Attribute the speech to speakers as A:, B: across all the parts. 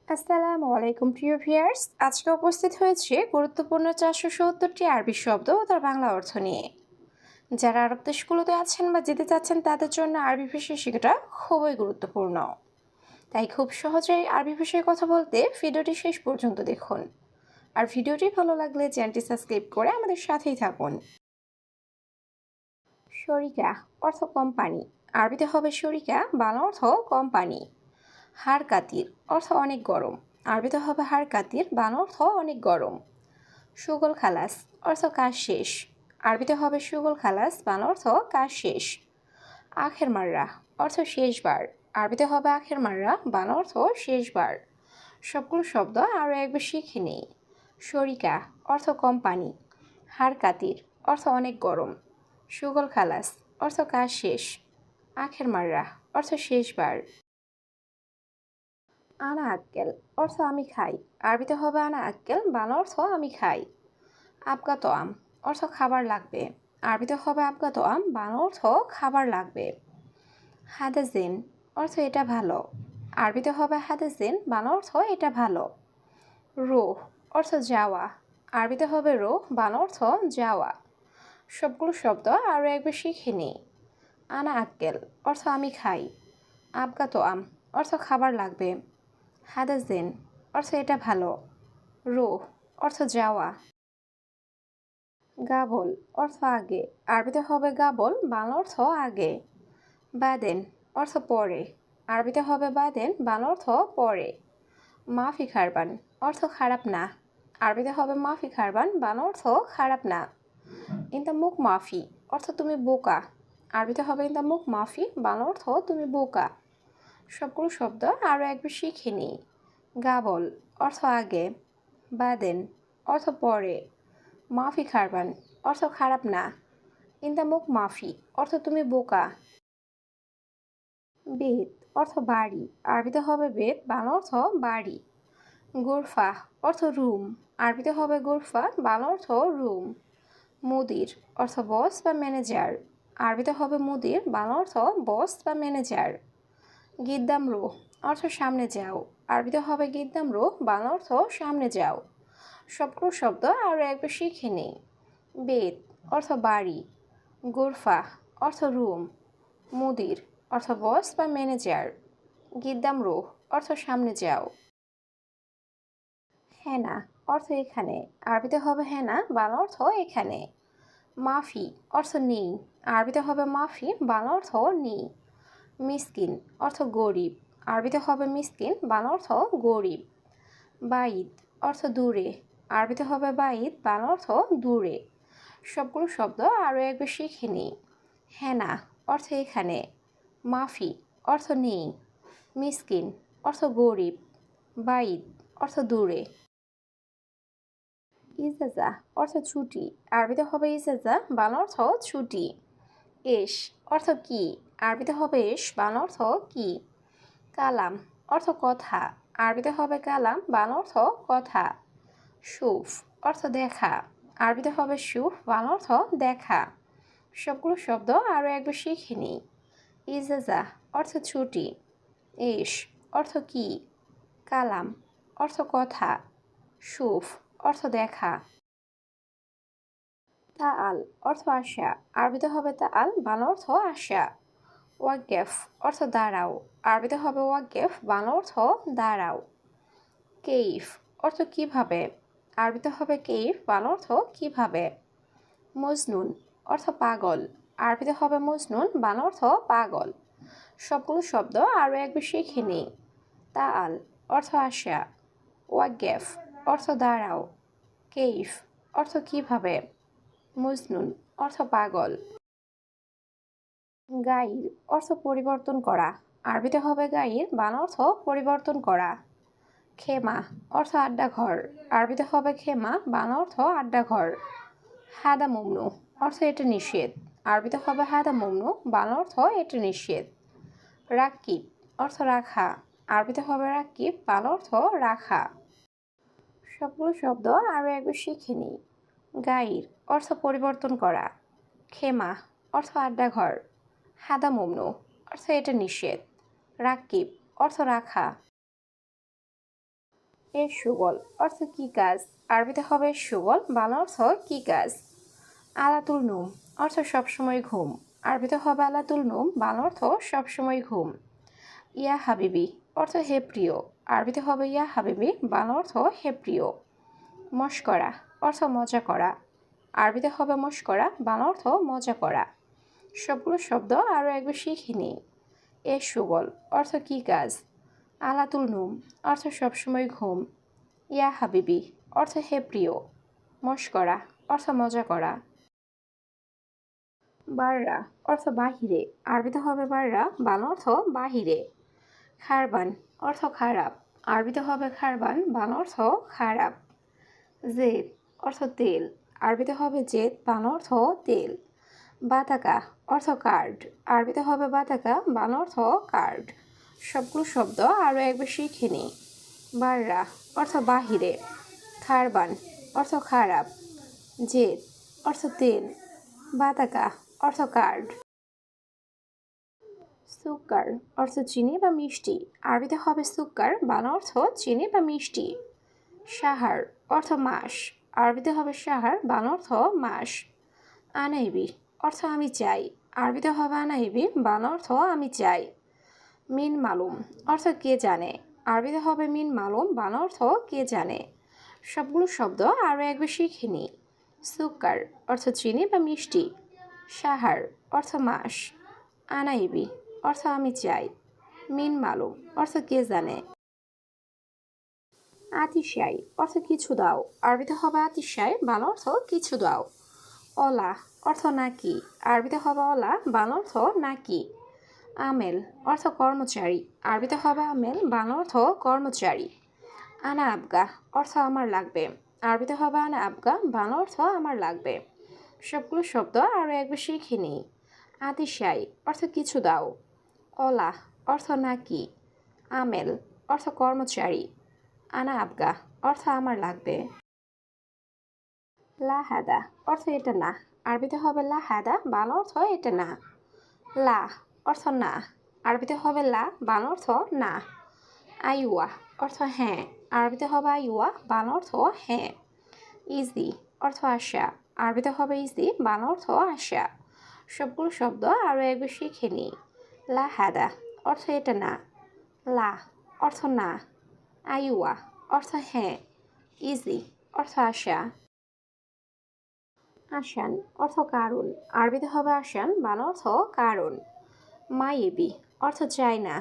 A: আসসালামু আলাইকুম প্রিয় ভিউয়ার্স, আজকে উপস্থিত হয়েছে গুরুত্বপূর্ণ 470টি আরবি শব্দ ও তার বাংলা অর্থ নিয়ে। যারা আরব দেশগুলোতে আছেন বা যেতে চাচ্ছেন তাদের জন্য আরবি ভাষা শেখাটা খুবই গুরুত্বপূর্ণ। তাই খুব সহজেই আরবি ভাষায় কথা বলতে ভিডিওটি শেষ পর্যন্ত দেখুন। আর ভিডিওটি ভালো লাগলে চ্যানেলটি সাবস্ক্রাইব করে আমাদের সাথেই থাকুন। শরিকা অর্থ কোম্পানি, আরবিতে হবে শরিকা, বাংলা অর্থ কোম্পানি। হাড় কাতির অর্থ অনেক গরম, আরবিতে হবে হাড় কাতির, বাংলা অর্থ অনেক গরম। সুগল খালাস অর্থ কাজ শেষ, আরবিতে হবে সুগল খালাস, বাংলা অর্থ কাজ শেষ। আখের মাররা অর্থ শেষবার, আরবিতে হবে আখের মাররা, বাংলা অর্থ শেষবার। সবগুলো শব্দ আরও একবার শিখে নিই। শরিকা অর্থ কোম্পানি, হাড় কাতির অর্থ অনেক গরম, সুগল খালাস অর্থ কাজ শেষ, আখের মাররা অর্থ শেষবার। আনা আক্কেল অর্থ আমি খাই, আরবিতে হবে আনা আক্কেল, বাংলা অর্থ আমি খাই। আবগা তো আম অর্থ খাবার লাগবে, আরবিতে হবে আবগা তো আম, বাংলা অর্থ খাবার লাগবে। হাদাজিন অর্থ এটা ভালো, আরবিতে হবে হাদাজিন, বাংলা অর্থ এটা ভালো। রোহ অর্থ যাওয়া, আরবিতে হবে রোহ, বাংলা অর্থ যাওয়া। সবগুলো শব্দ আরও একবার শিখে নিই। আনা আক্কেল অর্থ আমি খাই, আবগা তো আম অর্থ খাবার লাগবে, হাদাজিন অর্থ এটা ভালো, রোহ অর্থ যাওয়া। গাবল অর্থ আগে, আরবিতে হবে গাবল, বাংলা অর্থ আগে। বাদেন অর্থ পরে, আরবিতে হবে বাদেন, বাংলা অর্থ পরে। মাফি খারবান অর্থ খারাপ না, আরবিতে হবে মাফি খারবান, বাংলা অর্থ খারাপ না। ইনতা মুখ মাফি অর্থ তুমি বোকা, আরবিতে হবে ইনতা মুখ মাফি, বাংলা অর্থ তুমি বোকা। সবগুলো শব্দ আরও একবার শিখে নিই। গাবল অর্থ আগে, বাদেন অর্থ পরে, মাফি খারবান অর্থ খারাপ না, ইনদা মুখ মাফি অর্থ তুমি বোকা। বেত অর্থ বাড়ি, আরবিতে হবে বেত, বাংলা অর্থ বাড়ি। গোরফা অর্থ রুম, আরবিতে হবে গোরফা, বাংলা অর্থ রুম। মুদির অর্থ বস বা ম্যানেজার, আরবিতে হবে মুদির, বাংলা অর্থ বস বা ম্যানেজার। গিদ্দাম রো অর্থ সামনে যাও, আরবিতে হবে গিদ্দাম রো, বাংলা অর্থ সামনে যাও। সবগুলো শব্দ আরও একবার শিখে নিই। বেত অর্থ বাড়ি, গোরফা অর্থ রুম, মুদির অর্থ বস বা ম্যানেজার, গিদ্দাম রো অর্থ সামনে যাও। হেনা অর্থ এখানে, আরবিতে হবে হেনা, বাংলা অর্থ এখানে। মাফি অর্থ নেই, আরবিতে হবে মাফি, বাংলা অর্থ নেই। মিসকিন অর্থ গরিব, আরবিতে হবে মিসকিন, বাংলা অর্থ গরিব। বাইদ অর্থ দূরে, আরবিতে হবে বাইদ, বাংলা অর্থ দূরে। সবগুলো শব্দ আরও একবার শিখে নিই। হেনা অর্থ এখানে, মাফি অর্থ নেই, মিসকিন অর্থ গরিব, বাইদ অর্থ দূরে। ইজাজা অর্থ ছুটি, আরবিতে হবে ইজাজা, বাংলা অর্থ ছুটি। এশ অর্থ কি, আরবিতে হবে এশ, বাংলা অর্থ কি। কালাম অর্থ কথা, আরবিতে হবে কালাম, বাংলা অর্থ কথা। সুফ অর্থ দেখা, আরবিতে হবে সুফ, বাংলা অর্থ দেখা। সবগুলো শব্দ আরও একবার শিখে নিই। ইজাজা অর্থ ছুটি, এশ অর্থ কি, কালাম অর্থ কথা, সুফ অর্থ দেখা। তাআল অর্থ আশা, আরবিতে হবে তাআল, বাংলা অর্থ আশা। ওয়াকেফ অর্থ দাঁড়াও, আরবিতে হবে ওয়াকেফ, বাংলা অর্থ দাঁড়াও। কেইফ অর্থ কিভাবে, আরবিতে হবে কেইফ, বাংলা অর্থ কিভাবে। মজনুন অর্থ পাগল, আরবিতে হবে মজনুন, বাংলা অর্থ পাগল। সবগুলো শব্দ আরও একবার শিখে নিই। তাআল অর্থ আশা, ওয়াকেফ অর্থ দাঁড়াও, কেইফ অর্থ কিভাবে, মজনুন অর্থ পাগল। গাইর অর্থ পরিবর্তন করা, আরবিতে হবে গাইর, বাংলা অর্থ পরিবর্তন করা। খেমা অর্থ আড্ডাঘর, আরবিতে হবে খেমা, বাংলা অর্থ আড্ডাঘর। হাদা মমনু অর্থ এটা নিষেধ, আরবিতে হবে হাদা মমনু, বাংলা অর্থ এটা নিষেধ। রাকিব অর্থ রাখা, আরবিতে হবে রাকিব, বাংলা অর্থ রাখা। সবগুলো শব্দ আরও একবার শিখে নিই। গাইর অর্থ পরিবর্তন করা, খেমা অর্থ আড্ডাঘর, হাদা মমনু অর্থ এটা নিষেধ, রাকিব অর্থ রাখা। এর সুগল অর্থ কি কাজ? আরবিতে হবে সুগল, বাংলা অর্থ কি কাজ? আলাতুল নুম অর্থ সবসময় ঘুম। আরবিতে হবে আলাতুল নুম, বাংলা অর্থ সবসময় ঘুম। ইয়া হাবিবি অর্থ হে প্রিয়। আরবিতে হবে ইয়া হাবিবি, বাংলা অর্থ হে প্রিয়। মশকরা অর্থ মজা করা। আরবিতে হবে মশকরা, বাংলা অর্থ মজা করা। সবগুলো শব্দ আরও একবার শিখে নিই। এ সুগল অর্থ কি কাজ? আলাতুল নুম অর্থ সবসময় ঘুম। ইয়া হাবিবি অর্থ হে প্রিয়। মশকরা অর্থ মজা করা। বাররা অর্থ বাহিরে। আরবিতে হবে বাররা, বাংলা অর্থ বাহিরে। খারবান অর্থ খারাপ। আরবিতে হবে খারবান, বাংলা অর্থ খারাপ। জেদ অর্থ তেল। আরবিতে হবে জেদ, বাংলা অর্থ তেল। বাতাকা অর্থ কার্ড। আরবিতে হবে বাতাকা, বাংলা অর্থ কার্ড। সবগুলো শব্দ আরও একবার শিখে নিই। বাররা অর্থ বাহিরে। খারবান অর্থ খারাপ। জেদ অর্থ তেল। বাতাকা অর্থ কার্ড। সুক্কার অর্থ চিনি বা মিষ্টি। আরবিতে হবে সুক্কার, বাংলা অর্থ চিনি বা মিষ্টি। সাহার অর্থ মাস। আরবিতে হবে সাহার, বাংলা অর্থ মাস। আনাইবি অর্থ আমি চাই। আরবিতে হবে আনাইবি, বাংলা অর্থ আমি চাই। মিন মালুম অর্থ কে জানে। আরবিতে হবে মিন মালুম, বাংলা অর্থ কে জানে। সবগুলো শব্দ আরও একবার শিখে নিই। সুক্কার অর্থ চিনি বা মিষ্টি। সাহার অর্থ মাস। আনাইবি অর্থ আমি চাই। মিন মালুম অর্থ কে জানে। আতিশাই অর্থ কিছু দাও। আরবিতে হবে আতিশাই, বাংলা অর্থ কিছু দাও। অলা অর্থ নাকি। আরবিতে হবে অলা, বাংলা অর্থ নাকি। আমেল অর্থ কর্মচারী। আরবিতে হবে আমেল, বাংলা অর্থ কর্মচারী। আনা আবগা অর্থ আমার লাগবে। আরবিতে হবে আনা আবগা, বাংলা অর্থ আমার লাগবে। সবগুলো শব্দ আরও একবার শিখে নিই। আতিশাই অর্থ কিছু দাও। অলা অর্থ নাকি। আমেল অর্থ কর্মচারী। আনা আবগা অর্থ আমার লাগবে। লা হাদা অর্থ এটা না। আরবিতে হবে লা হাদা, বাংলা অর্থ এটা না। লা অর্থ না। আরবিতে হবে লা, বাংলা অর্থ না। আইওয়া অর্থ হ্যাঁ। আরবিতে হবে আইওয়া, বাংলা অর্থ হ্যাঁ। ইজি অর্থ আশা। আরবিতে হবে ইজি, বাংলা অর্থ আশা। সবগুলো শব্দ আরও একবার শিখে নিই। লা হাদা অর্থ এটা না। লা অর্থ না। আইওয়া অর্থ হ্যাঁ। ইজি অর্থ আশা। আসান অর্থ কারণ। আরবিতে হবে আসান, বাংলা অর্থ কারণ। মাইয়েবি অর্থ চাই না।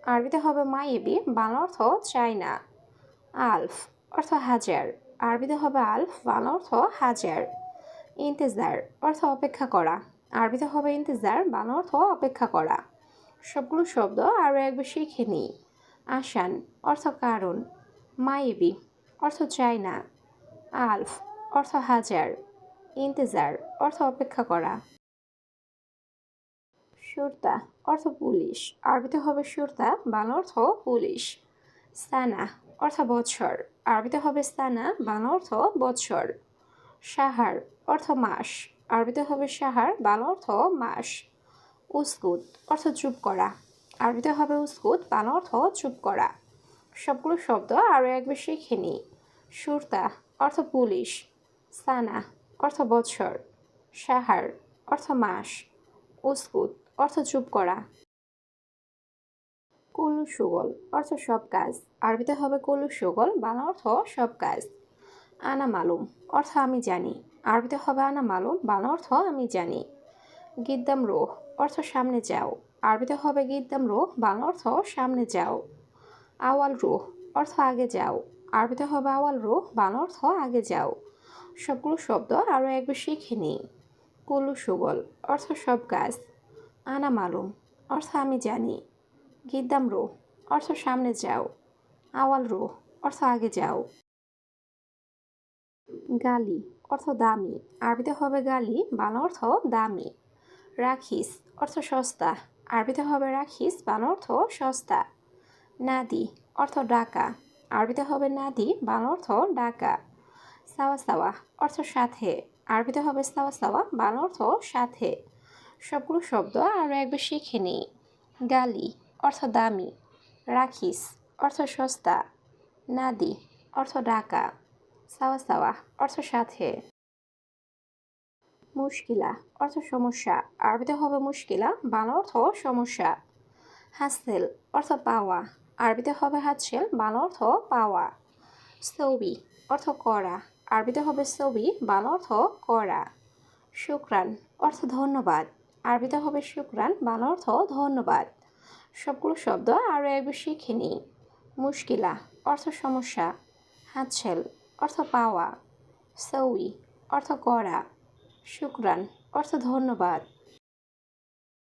A: আরবিতে হবে মাইয়েবি, বাংলা অর্থ চাই না। আলফ অর্থ হাজার। আরবিতে হবে আলফ, বাংলা অর্থ হাজার। ইন্তেজার অর্থ অপেক্ষা করা। আরবিতে হবে ইন্তেজার, বাংলা অর্থ অপেক্ষা করা। সবগুলো শব্দ আরও একবার শিখে নিই। আসান অর্থ কারণ। মাইয়েবি অর্থ চাই না। আলফ অর্থ হাজার। ইন্তেজার অর্থ অপেক্ষা করা। সুরতা অর্থ পুলিশ। আরবিতে হবে সুরতা, বাংলা অর্থ পুলিশ। সানা অর্থ বছর। আরবিতে হবে সানা, বাংলা অর্থ বছর। সাহার অর্থ মাস। আরবিতে হবে সাহার, বাংলা অর্থ মাস। উস্কুত অর্থ চুপ করা। আরবিতে হবে উস্কুত, বাংলা অর্থ চুপ করা। সবগুলো শব্দ আরও একবার শিখে নিই। সুরতা অর্থ পুলিশ। সানা অর্থ বছর। সাহার অর্থ মাস। উস্কুত অর্থ চুপ করা। কুল্লু সুগল অর্থ সব কাজ। আরবিতে হবে কুল্লু সুগল, বাংলা অর্থ সব কাজ। আনা মালুম অর্থ আমি জানি। আরবিতে হবে আনা মালুম, বাংলা অর্থ আমি জানি। গিদ্দাম রোহ অর্থ সামনে যাও। আরবিতে হবে গিদ্দাম রোহ, বাংলা অর্থ সামনে যাও। আওয়াল রোহ অর্থ আগে যাও। আরবিতে হবে আওয়াল রোহ, বাংলা অর্থ আগে যাও। সবগুলো শব্দ আরও একবার শিখে নিই। কুল্লু সুগল অর্থ সব কাজ। আনা মালুম অর্থ আমি জানি। গিদ্দাম রোহ অর্থ সামনে যাও। আওয়াল রোহ অর্থ আগে যাও। গালি অর্থ দামি। আরবিতে হবে গালি, বাংলা অর্থ দামি। রাখিস অর্থ সস্তা। আরবিতে হবে রাখিস, বাংলা অর্থ সস্তা। নাদি অর্থ ডাকা। আরবিতে হবে নাদি, বাংলা অর্থ ডাকা। সাওয়া সাওয়া অর্থ সাথে। আরবিতে হবে সাওয়া সাওয়া, বাংলা অর্থ সাথে। সবগুলো শব্দ আরও একবার শিখে নিই। গালি অর্থ দামি। রাখিস অর্থ সস্তা। নাদি অর্থ ডাকা। সাওয়া সাওয়া অর্থ সাথে। মুশকিলা অর্থ সমস্যা, আরবিতে হবে মুশকিলা, বাংলা অর্থ সমস্যা। হাসেল অর্থ পাওয়া, আরবিতে হবে হাতছেল, বাংলা অর্থ পাওয়া। সৌবি অর্থ করা, আরবিতে হবে সৌবি, বাংলা অর্থ করা। শুকরান অর্থ ধন্যবাদ, আরবিতে হবে শুকরান, বাংলা অর্থ ধন্যবাদ। সবগুলো শব্দ আরও একবার শিখে নিই। মুশকিলা অর্থ সমস্যা, হাতছেল অর্থ পাওয়া, সৌই অর্থ করা, শুকরান অর্থ ধন্যবাদ।